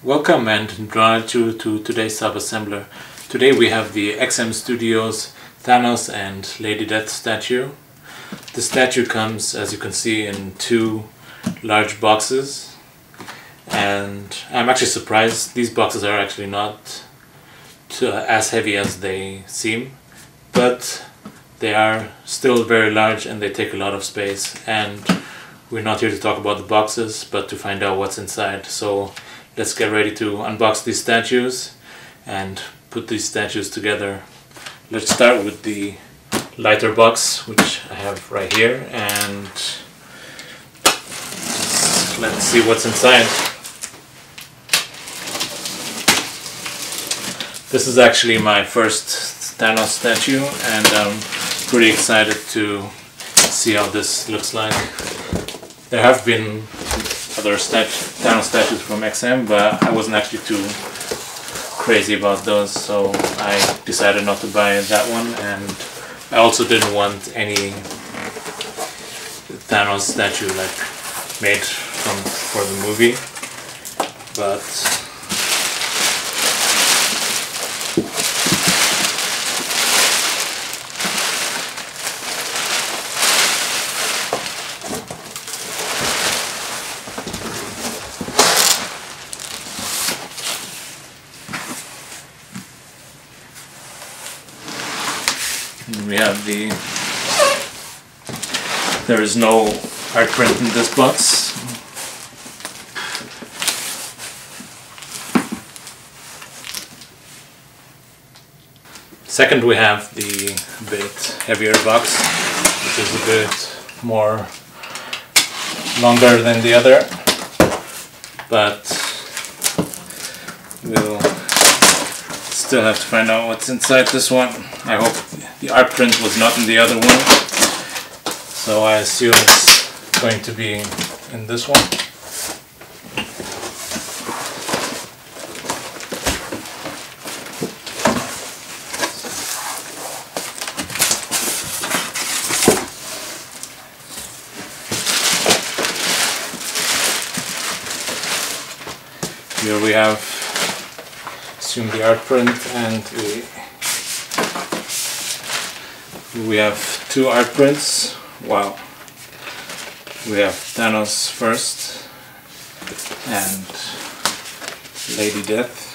Welcome and invite you to today's Sabassembler. Today we have the XM Studios Thanos and Lady Death statue. The statue comes, as you can see, in two large boxes, and I'm actually surprised. These boxes are actually not as heavy as they seem, but they are still very large and they take a lot of space, and we're not here to talk about the boxes but to find out what's inside. So let's get ready to unbox these statues and put these statues together. Let's start with the lighter box, which I have right here, and let's see what's inside. This is actually my first Thanos statue, and I'm pretty excited to see how this looks like. There have been other Thanos statues from XM, but I wasn't actually too crazy about those, so I decided not to buy that one, and I also didn't want any Thanos statue like made for the movie, but we have there is no art print in this box. Second, we have the bit heavier box, which is a bit more longer than the other, but we'll still have to find out what's inside this one. I hope the art print was not in the other one, so I assume it's going to be in this one. Here we have, assume, the art print, and we have two art prints. Wow. We have Thanos first and Lady Death.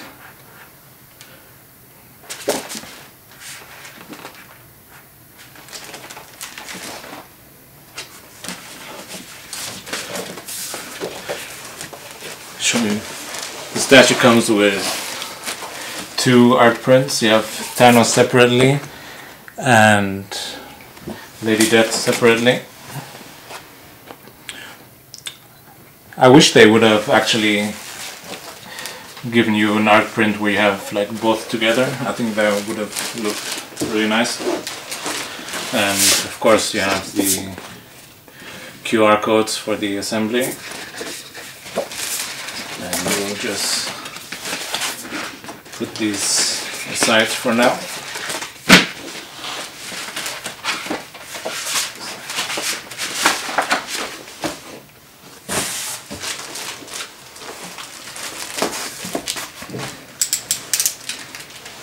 Show me. The statue comes with two art prints. You have Thanos separately and Lady Death separately. I wish they would have actually given you an art print where you have like both together. I think that would have looked really nice. And of course you have the QR codes for the assembly. And we'll just put these aside for now.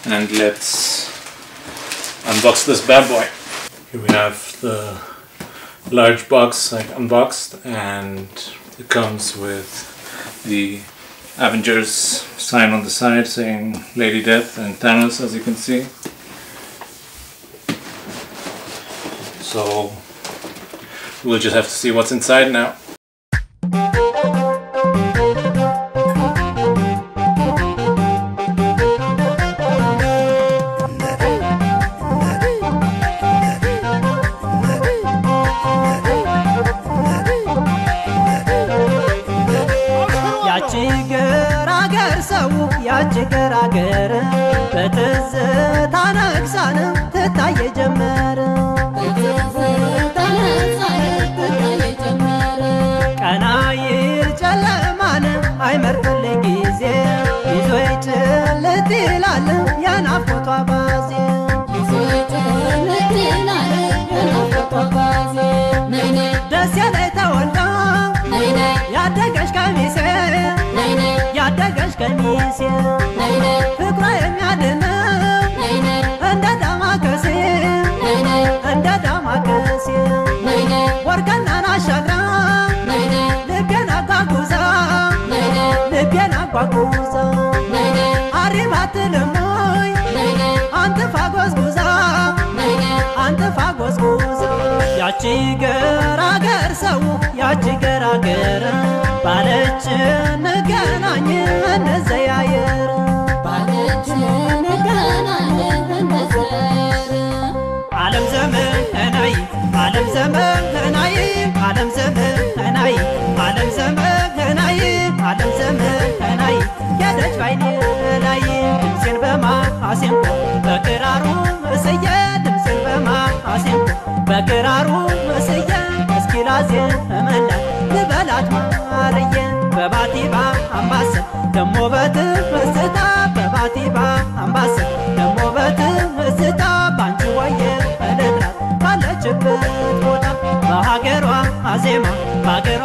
And let's unbox this bad boy. Here we have the large box unboxed, and it comes with the Avengers sign on the side saying Lady Death and Thanos, as you can see. So we'll just have to see what's inside now. ያችገራገር በትዝታ ነግሳን ትታየ ጀመረ ቀናይር ጨለማን አይመርጥልኝ ጊዜ ይዞ ይጭልት ይላል የናፍቆቷ ባዜ ደስ ያለኝ ተወልዳ ያደገች ቀሚሴ ጊዜ ፍቅሯ የሚያድነው እንደ ዳማከሴ እንደ ዳማከሴ ወርቅናን አሻግራ ልቤን አጓጉዛ ልቤን አጓጉዛ አሪባ አትልሞይ አንጥፋ ጎዝጉዛ አንጥፋ ጎዝጉዛ ያቺ ገራገር ሰው ያቺ ገራገር ባለች እንገናኝ እንዘያየር ባለች እንገናኝ እንዘያየር ዓለም ዘመናይ ዓለም ዘመናይ ዓለም ዘመናይ ዓለም ዘመናይ ዓለም ዘመናይ ያደች ባይኔ ላይ ድምፄን በማሲንቆ በክራሩ እስየ ድምፄን በማሲንቆ በክራሩ እስየ እስኪ ላዜምላት ልበላት ማርየ በባቲባ አምባሰል ደሞ በትዝታ በባቲባ አምባሰል ደሞ በትዝታ ባንቺ ወየ እልላት ባለችበት ቦታ በሀገሯ አዜማ በሀገሯ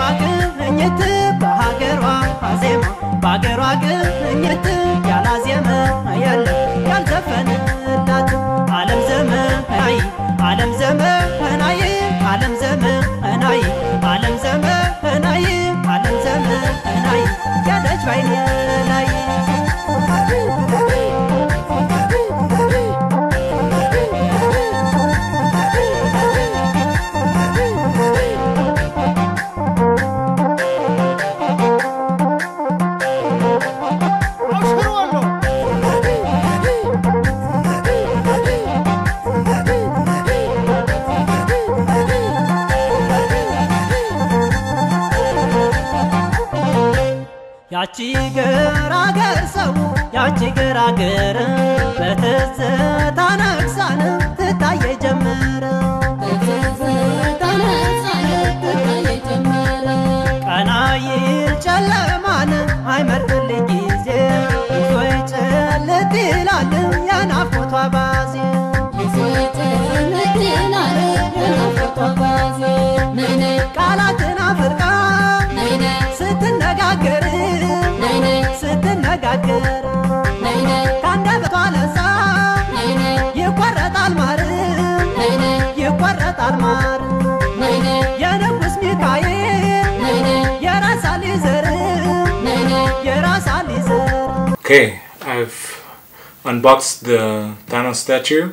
ቅኝት በሀገሯ አዜማ በሀገሯ ቅኝት ያላዜመ የለም ያልዘፈንላት ዓለም ዘመናይ ዓለም ዘመናይ ዓለም ዘመናይ ዓለም ዘመናይ ዓለም ዘመናይ ያለች ባይኔ ላይ ያቺ ገራገር ሰው ያቺ ገራገር በትዝታ ነግሳን ትታየ ጀመረ በትዝታ ነግሳን ትታየ ጀመረ ቀና ይል ጨለማን አይመርጥልኝ ጊዜ ይዞይ ጨልጥ ይላል የናፍቆቷ ባዜ ይዞይ ጨልጥ ይላል የናፍቆቷ ባዜ ቃላትን አፍርቃ ስትነጋገር ስትነጋገር ካንደበቷ ለዛ ይቆረጣል ማር ይቆረጣል ማር የንጉስ ሚካኤል የራሳል ይዘር የራሳል ይዘር Okay, I've unboxed the Thanos statue.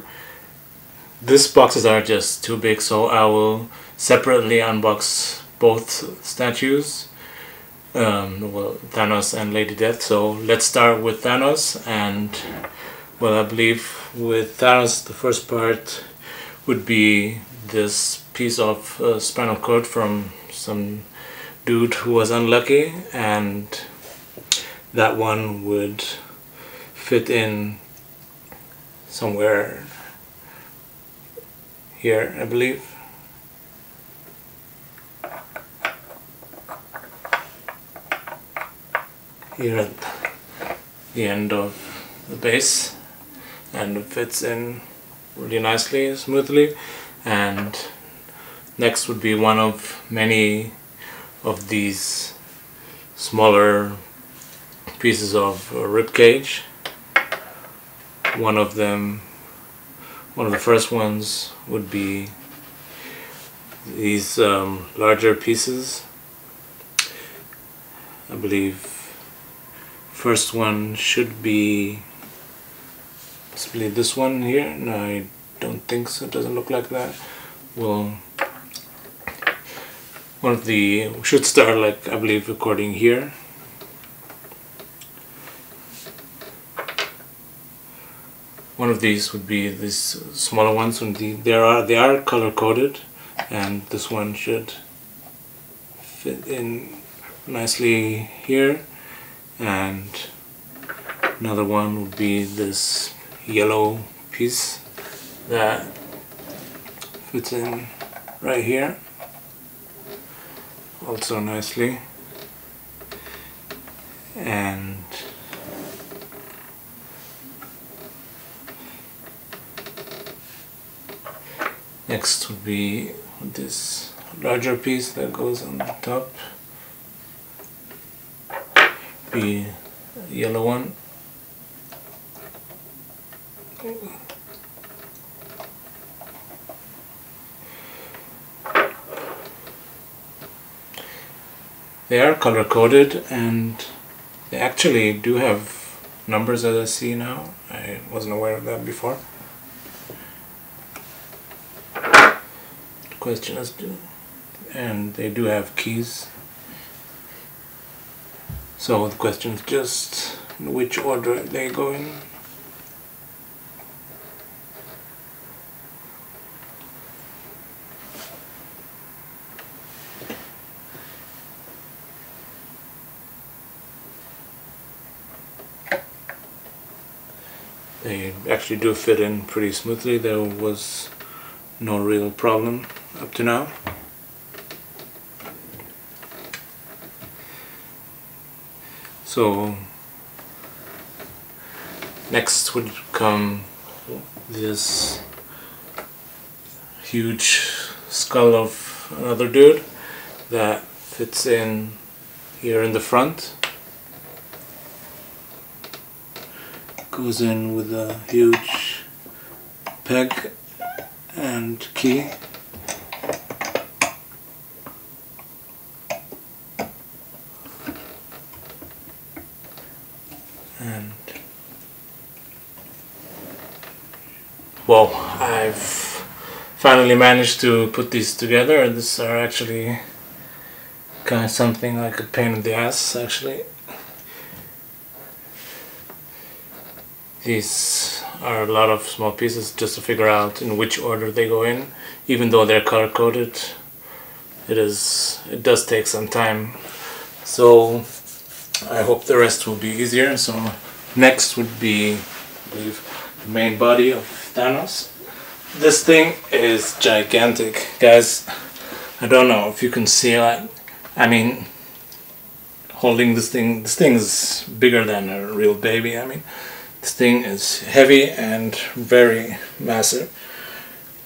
These boxes are just too big, so I will separately unbox both statues. Well, Thanos and Lady Death. So let's start with Thanos, and well, I believe with Thanos the first part would be this piece of spinal cord from some dude who was unlucky, and that one would fit in somewhere here, I believe. Here at the end of the base, and it fits in really nicely, smoothly. And next would be one of many of these smaller pieces of rib cage. One of the first ones would be these larger pieces. I believe first one should be possibly this one here. No, I don't think so. It doesn't look like that. Well, one of the should start, like, I believe, recording here. One of these would be these smaller ones. They are color coded, and this one should fit in nicely here. And another one would be this yellow piece that fits in right here also nicely. And next would be this larger piece that goes on the top. Be yellow one. They are color coded and they actually do have numbers, as I see now. I wasn't aware of that before. The question is, and they do have keys. So the question is just in which order they go in. They actually do fit in pretty smoothly. There was no real problem up to now. So next would come this huge skull of another dude that fits in here in the front. Goes in with a huge peg and key. And well, I've finally managed to put these together, and these are actually kind of something like a pain in the ass, actually. These are a lot of small pieces just to figure out in which order they go in. Even though they're color coded, it does take some time. So I hope the rest will be easier. So next would be, I believe, the main body of Thanos. This thing is gigantic, guys. I don't know if you can see, like, I mean, holding this thing is bigger than a real baby. I mean, this thing is heavy and very massive.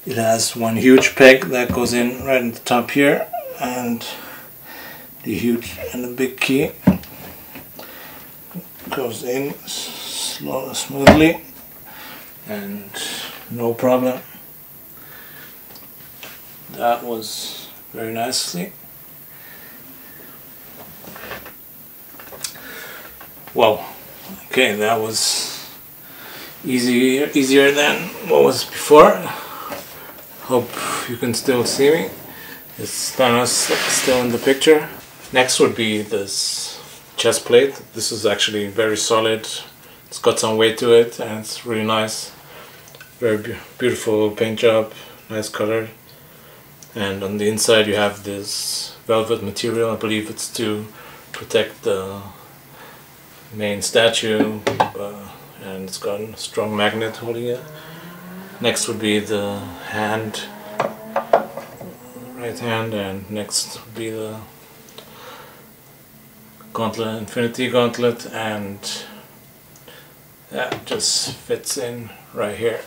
It has one huge peg that goes in right in the top here, and the big key goes in smoothly and no problem. That was very nicely. Wow. Okay, that was easier than what was before. Hope you can still see me. It's Thanos still in the picture. Next would be this chest plate. This is actually very solid. It's got some weight to it and it's really nice. Very beautiful paint job, nice color. And on the inside you have this velvet material. I believe it's to protect the main statue, and it's got a strong magnet holding it. Next would be the hand, right hand, and next would be the gauntlet, infinity gauntlet, and that just fits in right here.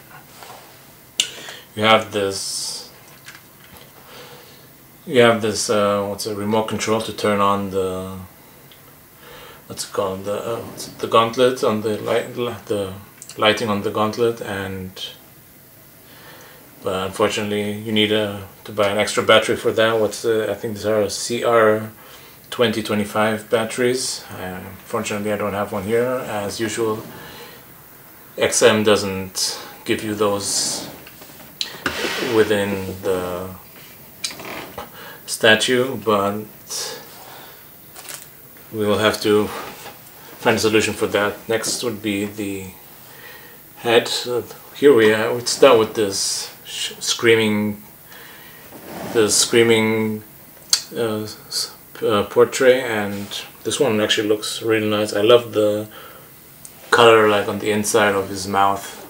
You have this what's a remote control to turn on the, what's it called, the gauntlet on the lighting on the gauntlet, but unfortunately you need to buy an extra battery for that. I think these are CR 2025 batteries. Unfortunately I don't have one here. As usual, XM doesn't give you those within the statue, but we will have to find a solution for that. Next would be the head. Here we start with this screaming portrait, and this one actually looks really nice. I love the color, like on the inside of his mouth.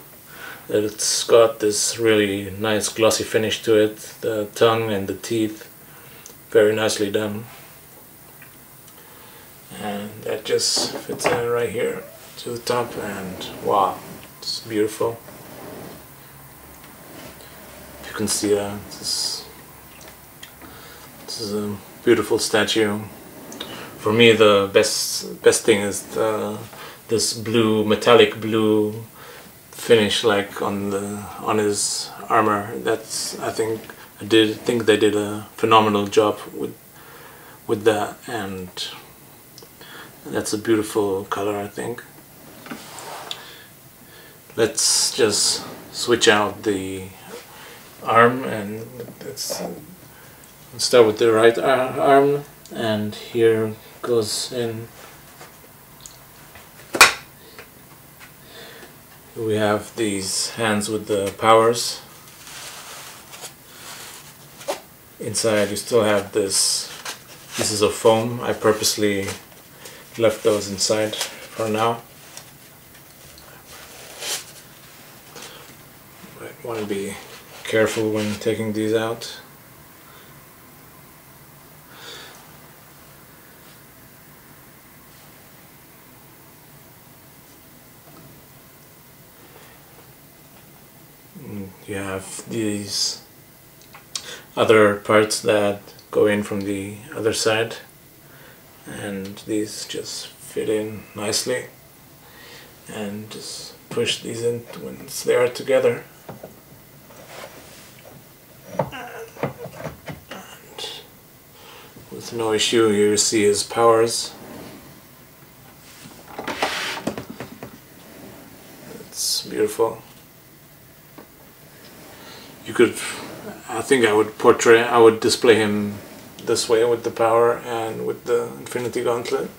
It's got this really nice glossy finish to it. The tongue and the teeth, very nicely done. And that just fits in right here to the top, and wow, it's beautiful. If you can see that, this is a beautiful statue. For me, the best thing is this blue, metallic blue finish like on his armor. That's, I think they did a phenomenal job with that, and that's a beautiful color, I think. Let's just switch out the arm, and let's start with the right arm, and here goes in. We have these hands with the powers. Inside you still have this pieces of foam. I purposely left those inside for now. But want to be careful when taking these out. You have these other parts that go in from the other side, and these just fit in nicely, and just push these in once they are together. And with no issue, here you see his powers. It's beautiful. You could, I think I would display him this way with the power and with the Infinity Gauntlet.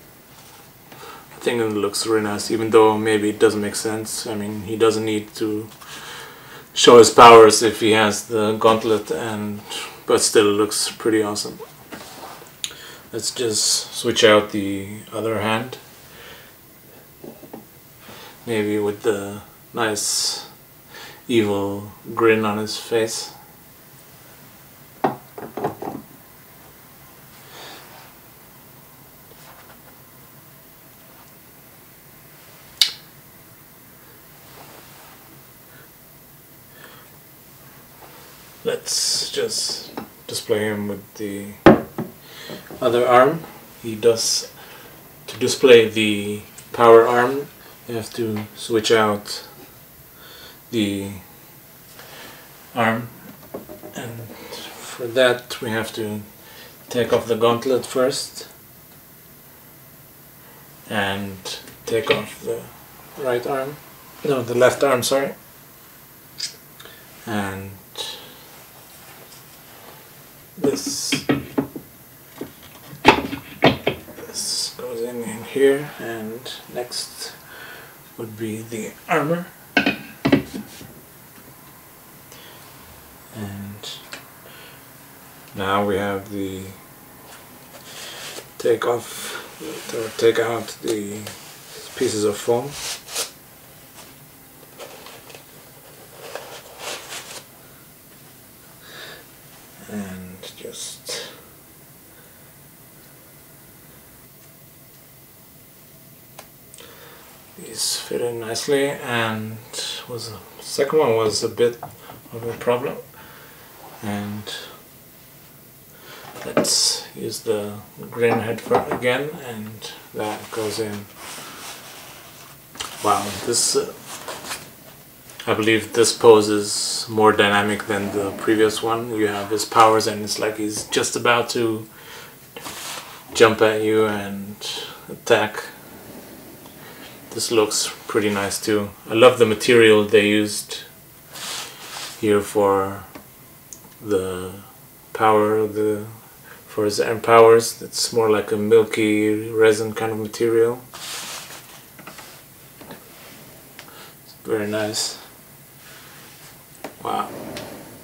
I think it looks really nice, even though maybe it doesn't make sense. I mean, he doesn't need to show his powers if he has the gauntlet, but still it looks pretty awesome. Let's just switch out the other hand, maybe with the nice evil grin on his face. Let's just display him with the other arm. To display the power arm, you have to switch out the arm, and for that we have to take off the gauntlet first and take off the the left arm, sorry, and this goes in here, and next would be the armor. And now we have the take out the pieces of foam. And just these fit in nicely, and the second one was a bit of a problem. And let's use the green head again, and that goes in. Wow, this I believe this pose is more dynamic than the previous one. You have his powers, and it's like he's just about to jump at you and attack. This looks pretty nice too. I love the material they used here for the power, for his arm powers. It's more like a milky resin kind of material. It's very nice. Wow,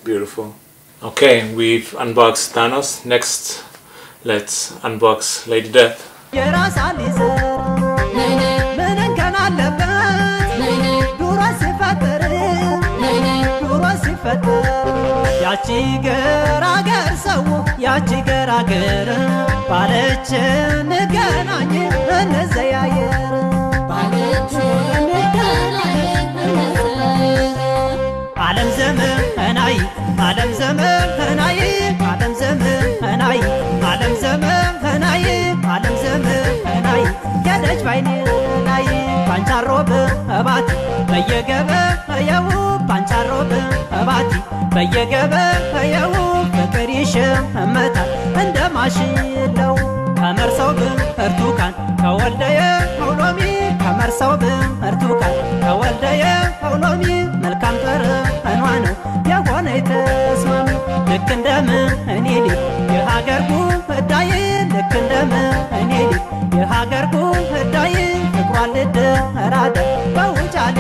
beautiful. Okay, we've unboxed Thanos. Next, let's unbox Lady Death. ያቺ ገራገር ሰው ያቺ ገራገር ባለች ንገናኝ እንዘያየር ባለች ንገናኝ እንዘያየር ዓለም ዘመናይ ዓለም ዘመናይ ዓለም ዘመናይ ዓለም ዘመናይ ዓለም ዘመናይ ያደች ባይኔ ላይ ባንቻሮብ አባቲ በየገበያው ባንቻሮብ አባቲ በየገበያው ፍቅር ይሸመታል እንደማሽለው ከመርሰው ብርቱካን ከወልደየ ሎሚ ከመርሰው ብርቱካን ከወልደየ ሎሚ መልካም ጠረኗ ነው የሆነ ተስማሚ ልክ እንደምን የሀገር ጉዳይ ልክ እንደምን የሀገር ጉዳይ ፍቅሯን ልደራደ በውጫሌ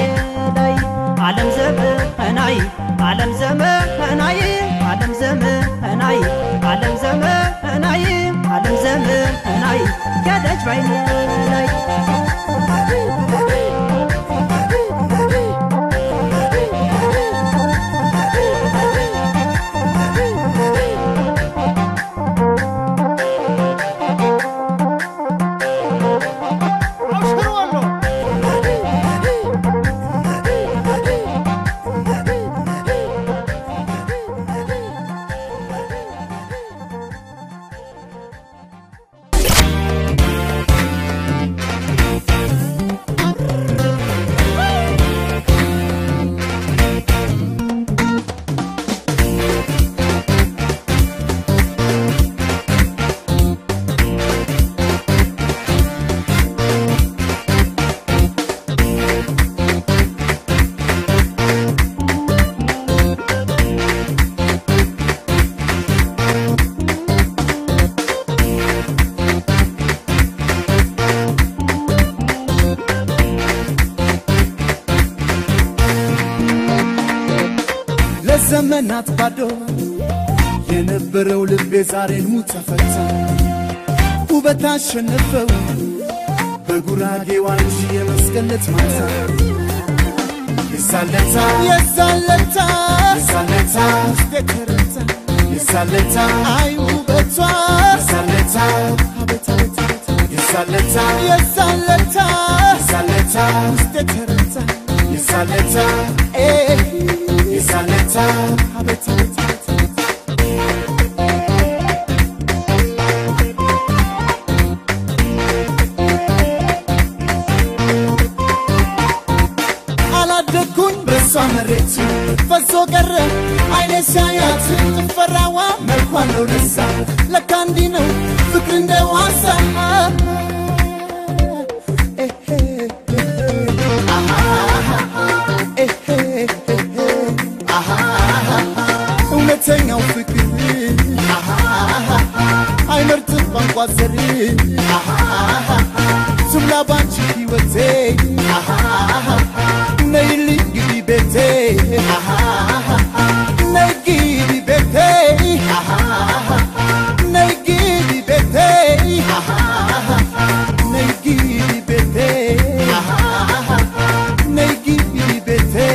ላይ ዓለም ዘመናይ ዓለም ዘመናይ ዓለም ዘመናይ ዓለም ዘመናይ ዓለም ዘመናይ ገደች ባይኔ ላይ ዘመናት ባዶ የነበረው ልቤ ዛሬን ሙት ተፈታ ውበት አሸነፈው በጉራጌ ዋንጂ የመስቀለት ማታ የሳለታ የሳለታ የሳለታ ስቴከረታ የሳለታ አይ ውበቷ የሳለታ አቤት አቤት የሳለታ የሳለታ የሳለታ ስቴከረታ የሳለታ Saleta, habet, habet, ala de kun besamret, faso garra, ayne sayat, tfarawa, melkwano resa, la candino, fikrinde wasa. Umetenga ufikiri Ay mertib bankwazeri Tumla banchi kiwete Naili gibi bete Naili gibi bete Naili gibi bete Naili gibi bete Naili gibi bete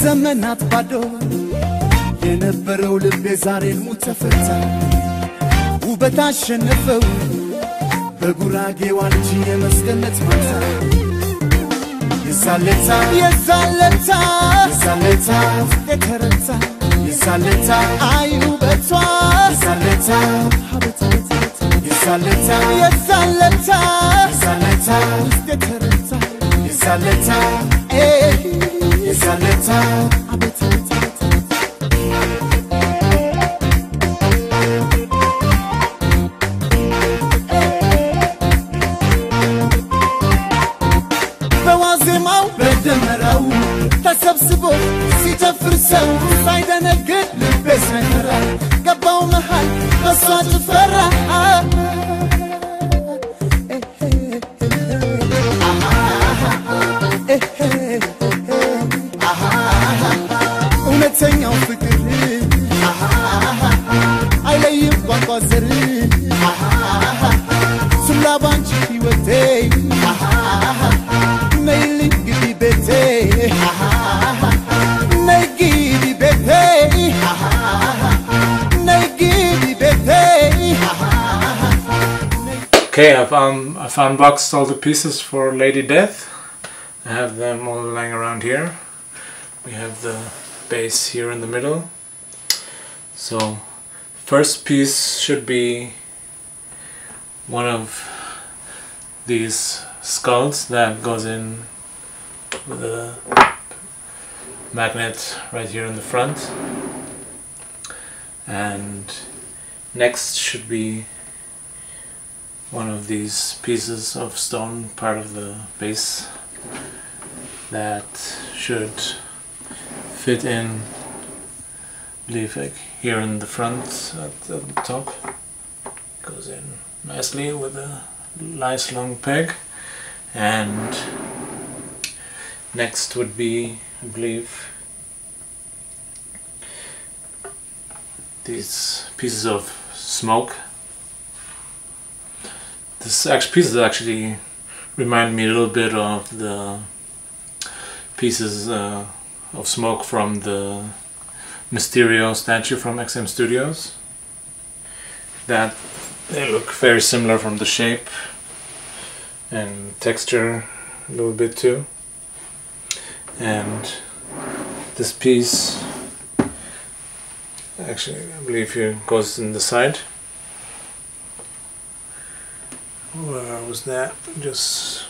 ዘመናት ባዶ የነበረው ልቤ ዛሬን ሙት ተፈታ ውበት አሸነፈው በጉራጌ ዋንጂ የመስቀለት ማታ የሳለታ የሳለታ የሳለታ የተረታ የሳለታ አይ ውበቷ የሳለታ አቤት አቤት የሳለታ የሳለታ የሳለታ የተረታ የሳለታ Saleta, abet, abet, abet. በዋዜማው በደመራው ተሰብስቦ ሲጨፍር ሰው ሳይደነግጥ ልቤ ሳይፈራ ገባው መሃል በሷ ጭፈራ ዘር ስላ ባንቺ ሕይወቴ ነይልኝ ግቢ ቤቴ ነይ ግቢ ቤቴ ነይ ግቢ ቤቴ Okay, I've unboxed all the pieces for Lady Death. I have them all lying around here. We have the base here in the middle. So, first piece should be one of these skulls that goes in with a magnet right here in the front. And next should be one of these pieces of stone, part of the base, that should fit in, I believe, like here in the front at the top. Goes in nicely with a nice long peg. And next would be, I believe, these pieces of smoke. Pieces actually remind me a little bit of the pieces of smoke from the Mysterio statue from XM Studios. That they look very similar from the shape and texture a little bit too. And this piece actually, I believe, here goes in the side. Where was that? Just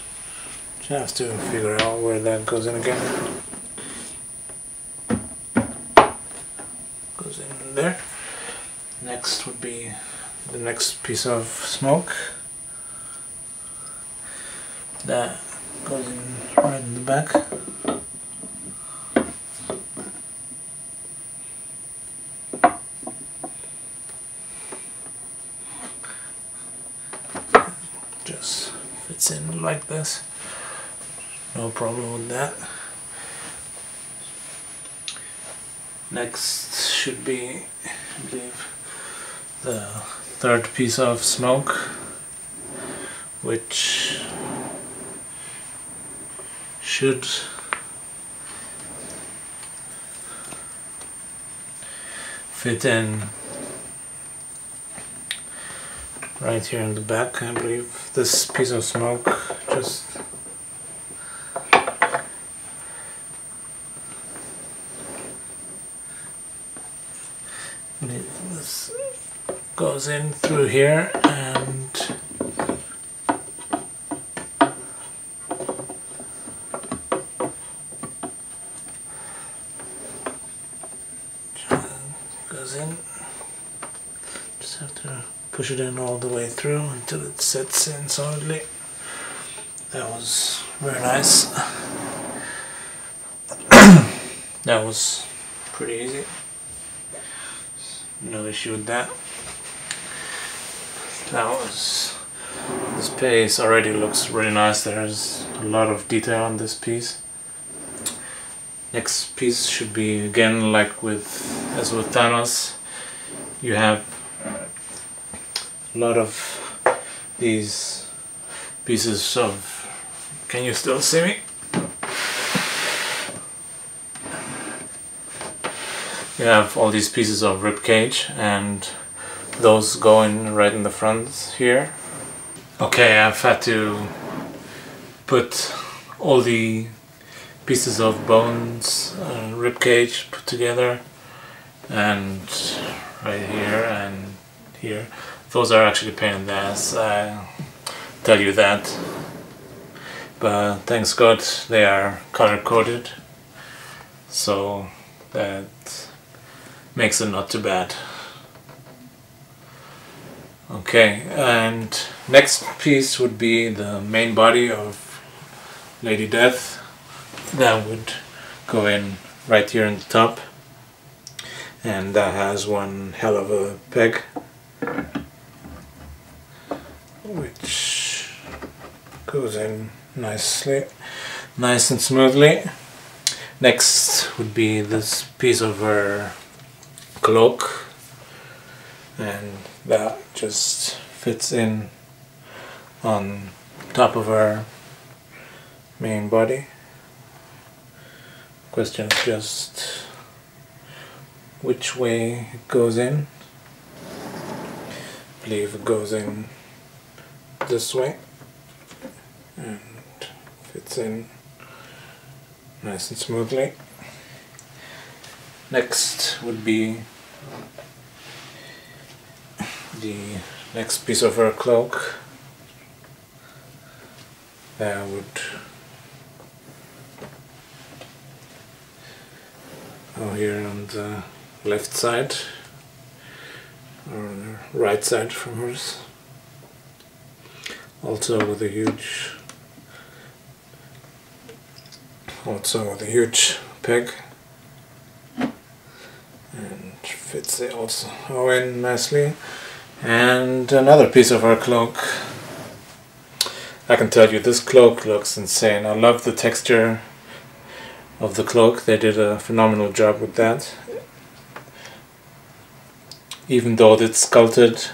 have to figure out where that goes in again. Goes in there. Next would be the next piece of smoke. That goes in right in the back. Just fits in like this, no problem with that. Next should be, I believe, the third piece of smoke, which should fit in right here in the back. I believe this piece of smoke just this goes in through here, and goes in. Just have to push it in all the way through until it sets in solidly. That was very nice. That was pretty easy. No issue with that. This piece already looks really nice. There's a lot of detail on this piece. Next piece should be, again, like as with Thanos, you have a lot of these pieces of, can you still see me? You have all these pieces of rib cage, and those go in right in the front here. Okay, I've had to put all the pieces of bones, rib cage put together, and right here and here. Those are actually pain in the ass, I'll tell you that. But thanks God they are color coded, so that makes it not too bad. Okay, and next piece would be the main body of Lady Death. That would go in right here in the top, and that has one hell of a peg, which goes in nicely, nice and smoothly. Next would be this piece of her cloak, and that just fits in on top of our main body. Question is just which way it goes in. I believe it goes in this way and fits in nice and smoothly. Next would be the next piece of our cloak. That would go here on the left side, or on the right side from hers. Also with a huge peg, and fits it also in nicely. And another piece of our cloak. I can tell you, this cloak looks insane. I love the texture of the cloak. They did a phenomenal job with that. Even though it's sculpted,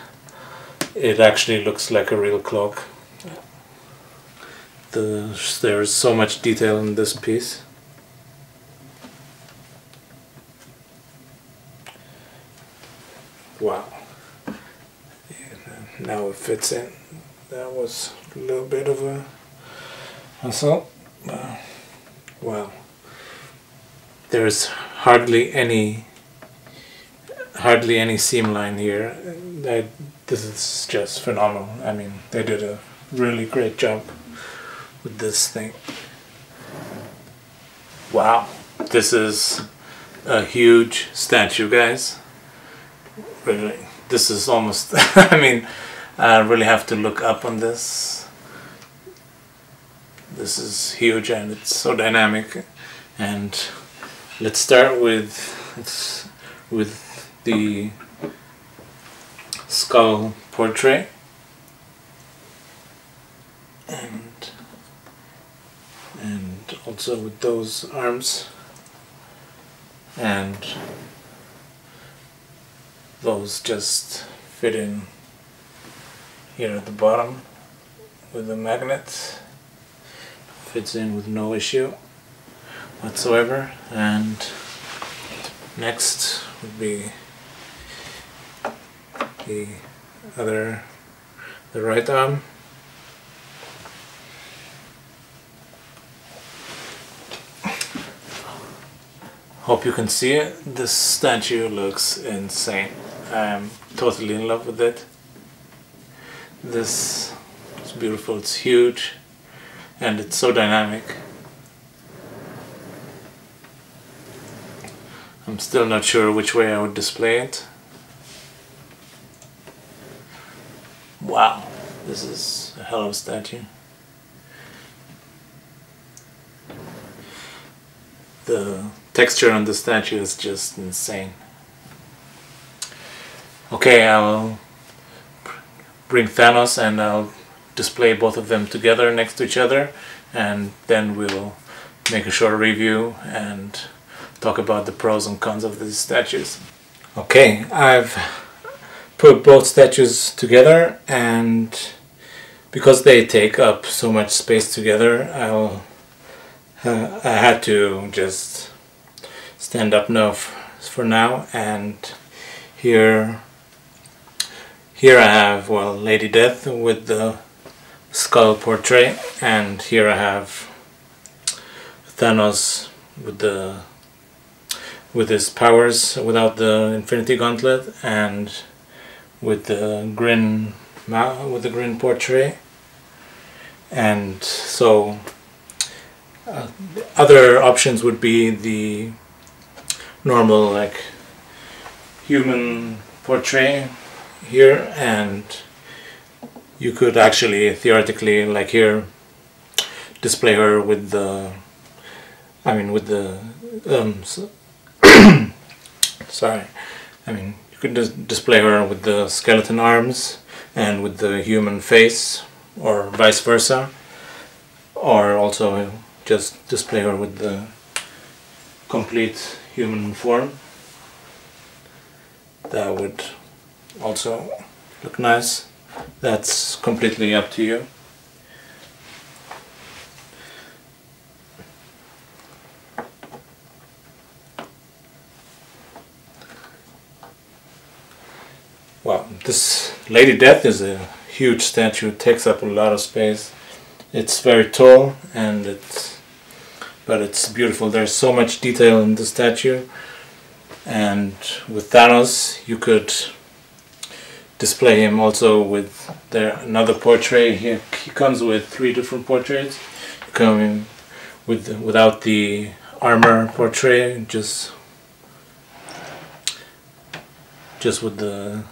it actually looks like a real cloak. There's so much detail in this piece. Wow. And now it fits in. That was a little bit of a hassle. Wow. There's hardly any seam line here. This is just phenomenal. I mean, they did a really great job with this thing. Wow, this is a huge statue, guys. Really, this is almost I mean, I really have to look up on this. This is huge and it's so dynamic. And let's start with the skull portrait, and also with those arms, and those just fit in here at the bottom with the magnet. Fits in with no issue whatsoever. And next would be the right arm. Hope you can see it. This statue looks insane. I'm totally in love with it. This is beautiful, it's huge, and it's so dynamic. I'm still not sure which way I would display it. Wow, this is a hell of a statue. The texture on the statue is just insane. Okay, I'll bring Thanos and I'll display both of them together next to each other, and then we'll make a short review and talk about the pros and cons of these statues. Okay, I've put both statues together, and because they take up so much space together, I had to just stand up now for now. And here I have, well, Lady Death with the skull portrait, and here I have Thanos with his powers without the Infinity Gauntlet, and with the grin portrait. And so other options would be the normal, like, human portrait here, and you could actually theoretically, like here, display her with the sorry, I mean, you could just display her with the skeleton arms and with the human face, or vice versa, or also just display her with the complete human form. That would also look nice. That's completely up to you. Wow, this Lady Death is a huge statue. It takes up a lot of space. It's very tall, and but it's beautiful. There's so much detail in the statue, and with Thanos you could display him also with another portrait. He comes with 3 different portraits. Coming without the armor portrait, just with the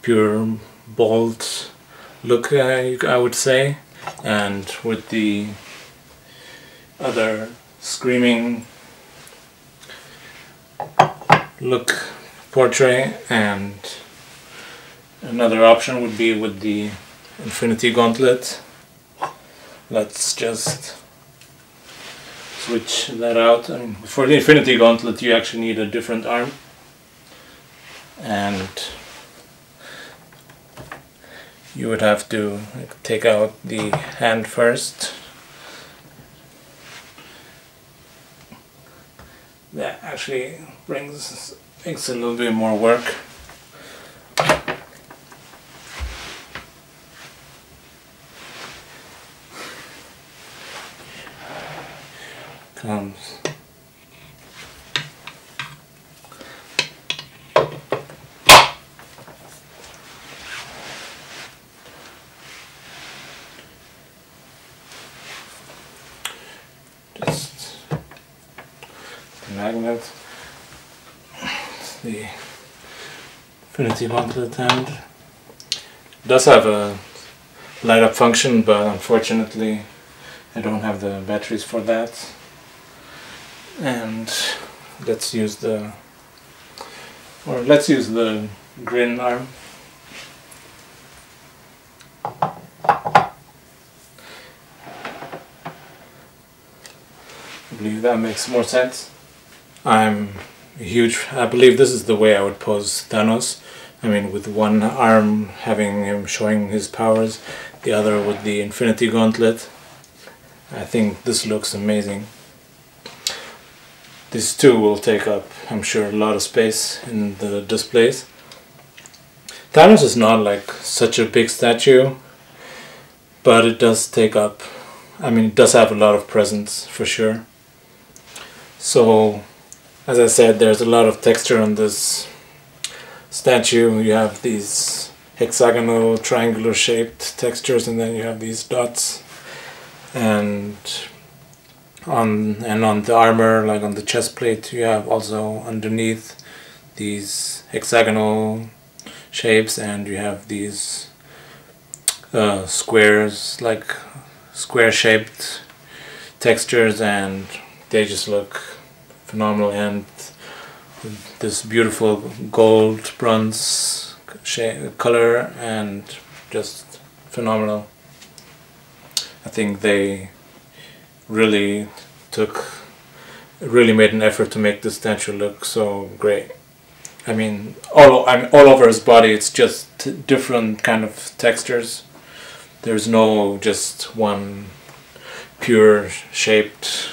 pure bold look, I would say, and with the other screaming look portrait. And another option would be with the Infinity Gauntlet. Let's just switch that out. I mean, for the Infinity Gauntlet you actually need a different arm, and you would have to take out the hand first. That actually makes a little bit more work. Comes just the magnet, the Infinity Gauntlet, and it does have a light up function, but unfortunately I don't have the batteries for that. And let's use the grin arm. I believe that makes more sense. I believe this is the way I would pose Thanos. I mean, with one arm having him showing his powers, the other with the Infinity Gauntlet. I think this looks amazing. These two will take up, I'm sure, a lot of space in the displays. Thanos is not like such a big statue, but it does take up, I mean, it does have a lot of presence for sure. So, as I said, there's a lot of texture on this statue. You have these hexagonal, triangular shaped textures, and then you have these dots. And on the armor, like on the chest plate, you have also underneath these hexagonal shapes, and you have these squares, like square shaped textures, and they just look phenomenal. And this beautiful gold bronze color, and just phenomenal. I think they really made an effort to make this statue look so great. I mean, all over his body, it's just different kind of textures. There's no just one pure shaped,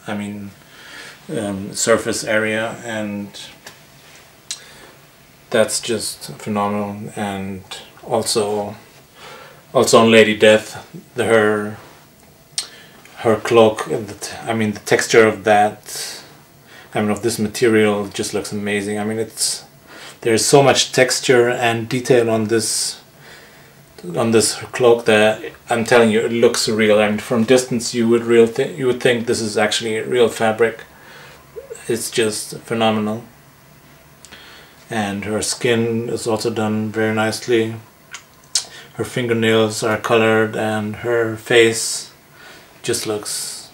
I mean, surface area, and that's just phenomenal. And also on Lady Death, her cloak, I mean, the texture of that, I mean, of this material just looks amazing. I mean, there's so much texture and detail on this cloak that I'm telling you, it looks real. I mean, from distance you would think this is actually real fabric. It's just phenomenal. And her skin is also done very nicely. Her fingernails are colored, and her face just looks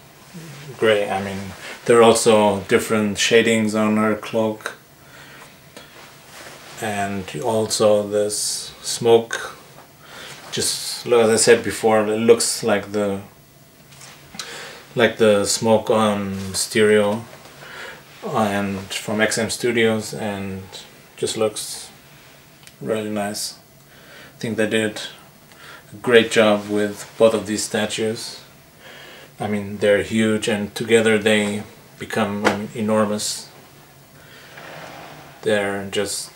great. I mean, there are also different shadings on her cloak, and also this smoke, just as I said before, it looks like the smoke on Stereo and from XM Studios, and just looks really nice. I think they did a great job with both of these statues. I mean, they're huge, and together they become enormous. They're just,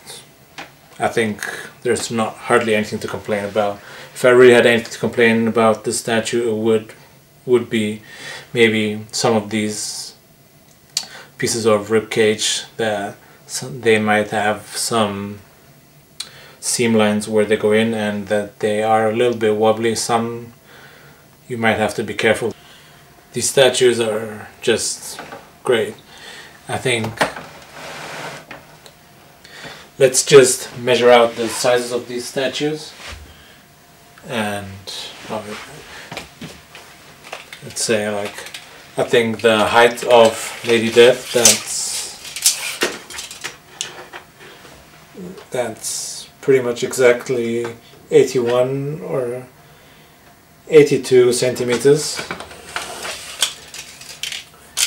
I think there's not hardly anything to complain about. If I really had anything to complain about this statue, it would be maybe some of these pieces of ribcage that they might have some seam lines where they go in and that they are a little bit wobbly. Some you might have to be careful. These statues are just great. I think let's just measure out the sizes of these statues, and let's say, like, I think the height of Lady Death, that's pretty much exactly 81 or 82 centimeters,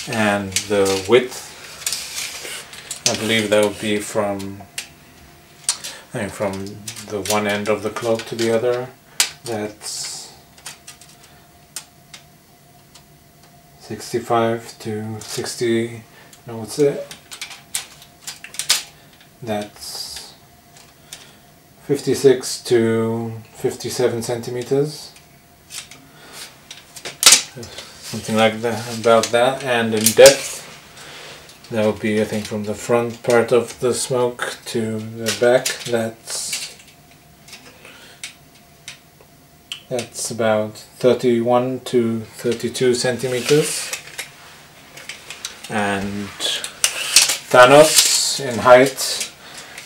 and the width, I believe that would be from the one end of the cloak to the other. That's 65 to 60, no, what's it? That's 56 to 57 centimeters. Something like that, about that. And in depth, that would be, I think, from the front part of the smoke to the back, that's about 31 to 32 centimeters. And Thanos in height, I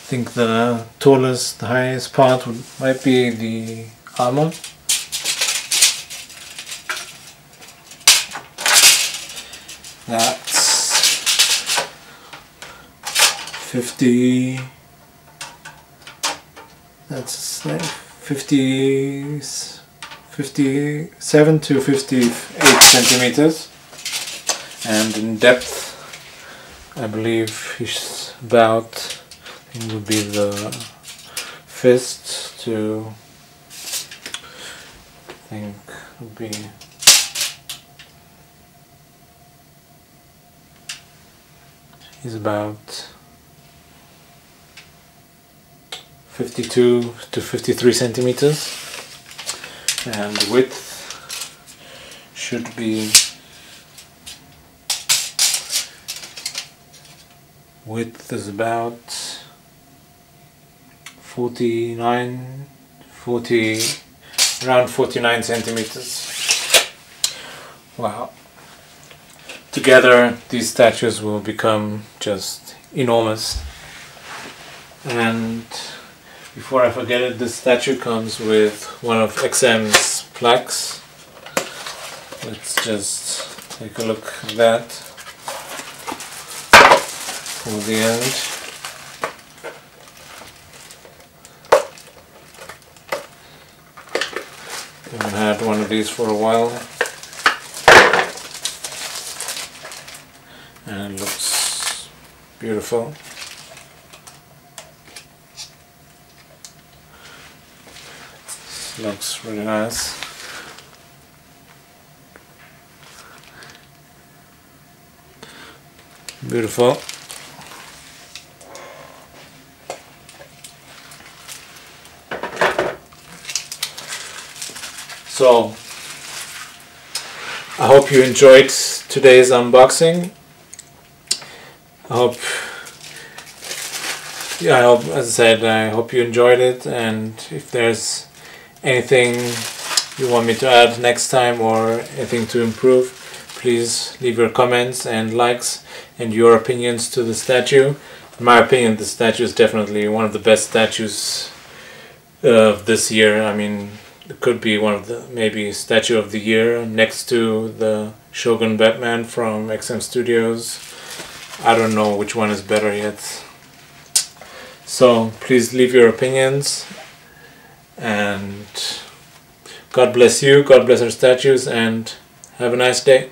think the highest part might be the armor. That's 50. That's 57 to 58 centimeters, and in depth, I believe he's about, I think, would be the fist to, I think, would be he's about 52 to 53 centimeters, and width should be is about around 49 centimeters. Wow. Together these statues will become just enormous. And before I forget it, this statue comes with one of XM's plaques. Let's just take a look at that for the end. I haven't had one of these for a while, and it looks beautiful. Looks really nice. Beautiful. So, I hope you enjoyed today's unboxing. I hope, as I said, I hope you enjoyed it, and if there's anything you want me to add next time or anything to improve, please leave your comments and likes and your opinions to the statue. In my opinion, the statue is definitely one of the best statues of this year. I mean, it could be one of the, maybe, statue of the year next to the Shogun Batman from XM Studios. I don't know which one is better yet. So please leave your opinions, and God bless you, God bless our statues, and have a nice day.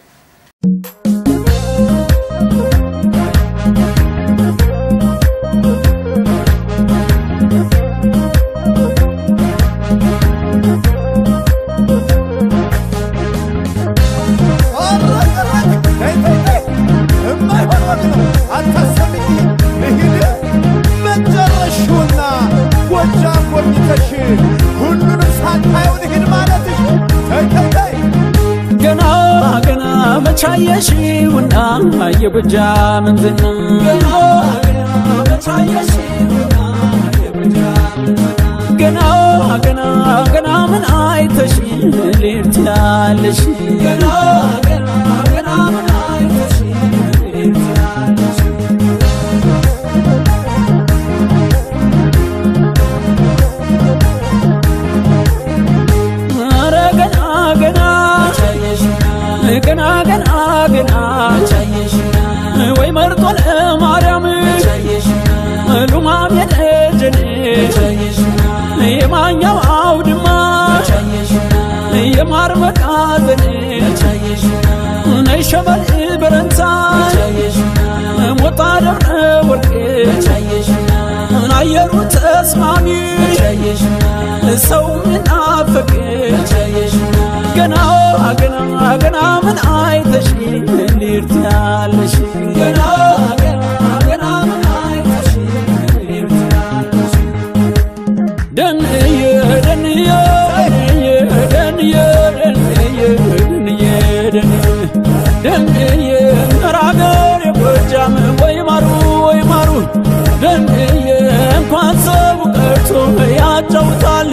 ተኝተሽ ሁሉንም ሳታየውን ይህን ማለትሽ ተይ ገና ገና መቻየሽውና የጎጃምን ዝና ገና መቻየሽውና የጎጃምን ገና ገና ገና ምን አይተሽ ልትያለሽ ገና ገና ገና ምን አይተሽ ልትያለሽ አረ ገና ገና ገና ገና ገና ወይ መርጦ ለማርያም ሉማም የደጀኔ የማኛው አውድማ የማር መቃዘኔ ነይ ሸበል በረንታ ሞጣ ደብረ ወርቄ አየሩ ተስማሚ ሰው ምናፈቅ ገና ገና ገና ምን አይተሽ ልትያለሽ ገና ገና ገና ምን አይተሽ ልትያለሽ ደንየ ደንየ ደንየ ደንየ ደንየ ራገር የጎጃም ወይ ማሩ ደንየ እንኳን ሰው ቀርቶ ያጫውታል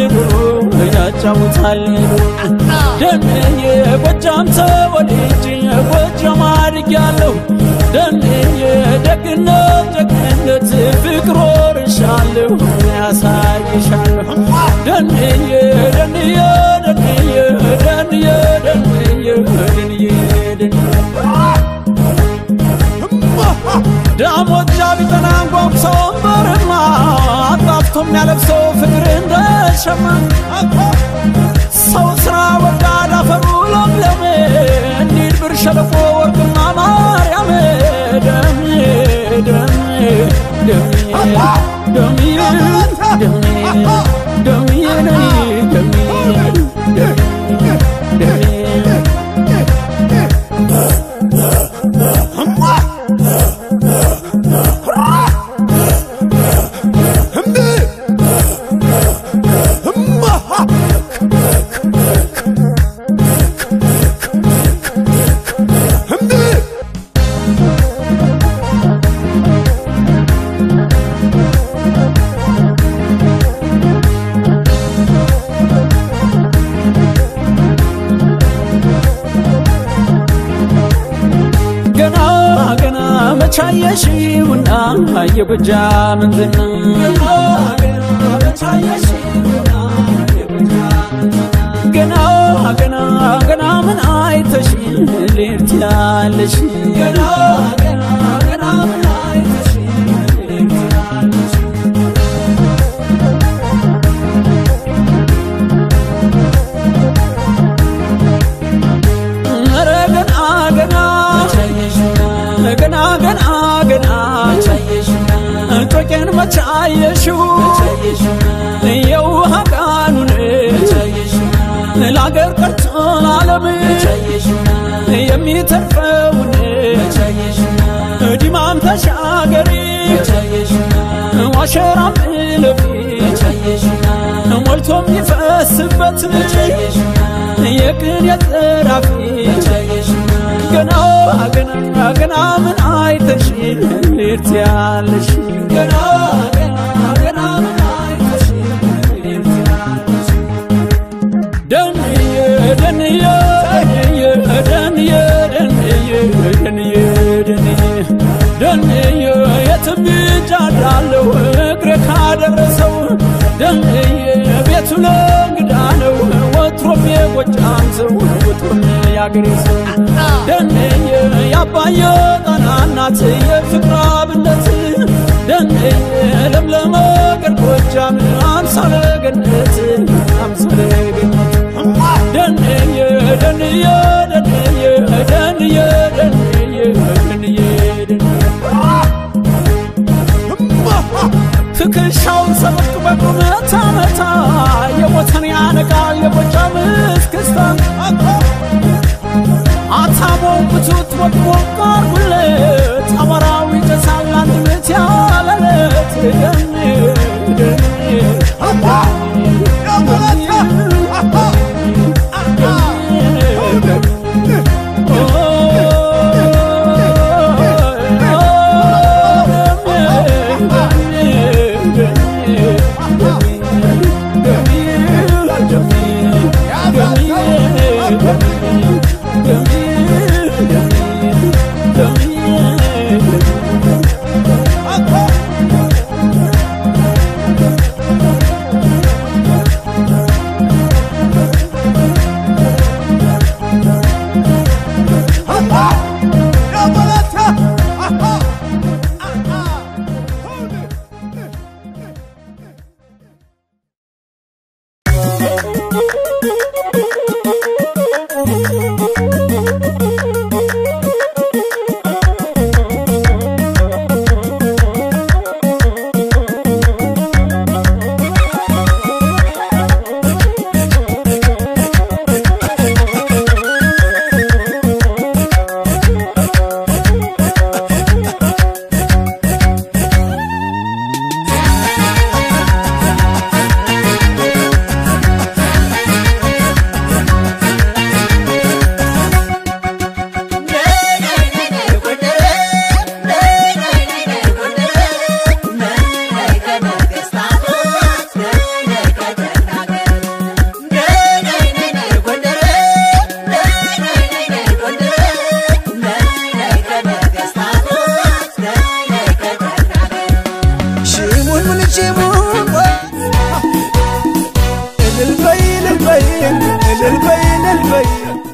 ደንየ ጎጃም ተወልጄ ጎጃም አድጌያለሁ ደንየ ደግነት ፍቅር ወርሻለሁ ያሳይሻለሁ ደንየ ደንየ ደንየ ደንየ ደንየ ደንየ ዳሞት ጃቢተና አንጓጉሰው በርማ አጣፍቶ የሚያለብሰው ፍቅር እንደሸማ ሰው ስራ ወዳድ አፈሩ ለምለም እንዲድ ብር ሸለቆ ወርቅና ማርያም ደሜ ደሜ ደሜ ደሜ ደሜ ደሜ ቻየሽውና የጎጃምን ዝና ገና ገና ገና ምን አይተሽ ልትያለሽ ገና ገና ገና ምን አይተሽ ልትያለሽ ኧረ ገና ገና ገና ገና ገና ጮቄን መቻየሽው የውሃ ቃኑን ለአገር ቀርቶ ለዓለም የሚተርፈውን ዲማም ተሻገሪ ዋሸራም እለፊ ሞልቶ የሚፈስበት የቅን የጥራፊ ገና ገና ገና ምን አይተሽ ልትያለሽ ገና ገና ገና ምን አይተሽ ልትያለሽ ደንየ ደንየ ደንየ ደንየ ደንየ የትም ጃዳለው እግሬ ካደረሰው ደንየ ቤቱ ለእንግዳ ነው ወትሮም የጎጃም ሰው ወትሮም ያገሬ ሰው ደንየ ያባየ ጣናናት የፍቅር አብነት ደንየ ለምለም አገር ጎጃም አምሳለ ገነት ደንየ ደንየ ደንየ ደንየ ደንየ ትከሻውን ሰበቅ በቁመት አመታ የሞተን ያነቃል የጎጃም እስክስታ አታሞው ብቱት ወቅሞቅ አርጉለት አማራዊ ጨሳል አንድነት ያለለት البين